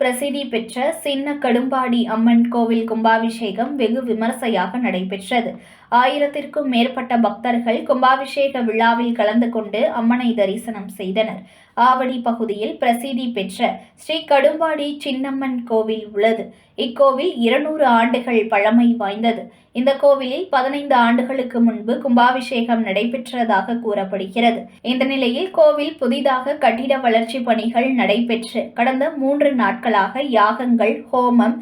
பிரசித்தி பெற்ற சின்ன கடும்பாடி அம்மன் கோவில் கும்பாபிஷேகம் வெகு விமர்சையாக நடைபெற்றது. 1000க்கும் மேற்பட்ட பக்தர்கள் கும்பாபிஷேக விழாவில் கலந்து கொண்டு அம்மனை தரிசனம் செய்தனர். ஆவடி பகுதியில் பிரசித்தி பெற்ற ஸ்ரீ கடும்பாடி சின்னம்மன் கோவில் உள்ளது. இக்கோவில் 200 ஆண்டுகள் பழமை வாய்ந்தது. இந்த கோவிலில் 15 ஆண்டுகளுக்கு முன்பு கும்பாபிஷேகம் நடைபெற்றதாக கூறப்படுகிறது. இந்த நிலையில் கோவில் புதிதாக கட்டிட வளர்ச்சி பணிகள் நடைபெற்று கடந்த 3 நாட்களாக யாகங்கள், ஹோமம்,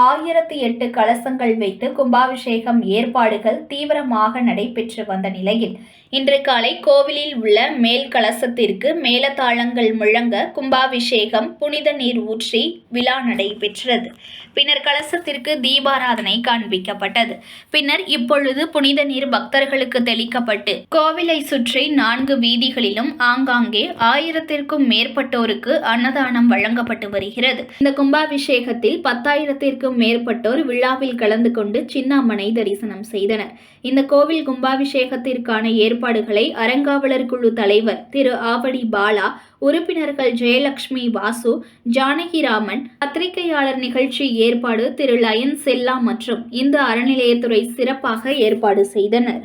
1008 கலசங்கள் வைத்து கும்பாபிஷேகம் ஏற்பாடுகள் தீவிரமாக நடைபெற்று வந்த நிலையில் இன்று காலை கோவிலில் உள்ள மேல் கலசத்திற்கு மேளதாளங்கள் முழங்க கும்பாபிஷேகம் புனித நீர் ஊற்றி விழா நடைபெற்றது. பின்னர் கலசத்திற்கு தீபாராதனை காண்பிக்கப்பட்டது. பின்னர் இப்பொழுது புனித நீர் பக்தர்களுக்கு தெளிக்கப்பட்டு கோவிலை சுற்றி 4 வீதிகளிலும் ஆங்காங்கே 1000க்கும் மேற்பட்டோருக்கு அன்னதானம் வழங்கப்பட்டு வருகிறது. இந்த கும்பாபிஷேகத்தில் 10,000க்கும் மேற்பட்டோர் விழாவில் கலந்து கொண்டு சின்னம்மனை தரிசனம் செய்தனர். இந்த கோவில் கும்பாபிஷேகத்திற்கான ஏற்பாடுகளை அறங்காவலர் குழு தலைவர் திரு ஆவடி பாலா, உறுப்பினர்கள் ஜெயலட்சுமி, வாசு, ஜானகிராமன், பத்திரிகையாளர் நிகழ்ச்சி ஏற்பாடு திரு லயன் செல்லா மற்றும் இந்து அறநிலையத்துறை சிறப்பாக ஏற்பாடு செய்தனர்.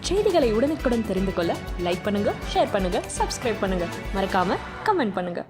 செய்திகளை உடனுக்குடன் தெரிந்து கொள்ள லைக் பண்ணுங்க, ஷேர் பண்ணுங்க, சப்ஸ்கிரைப் பண்ணுங்க, மறக்காம கமெண்ட் பண்ணுங்க.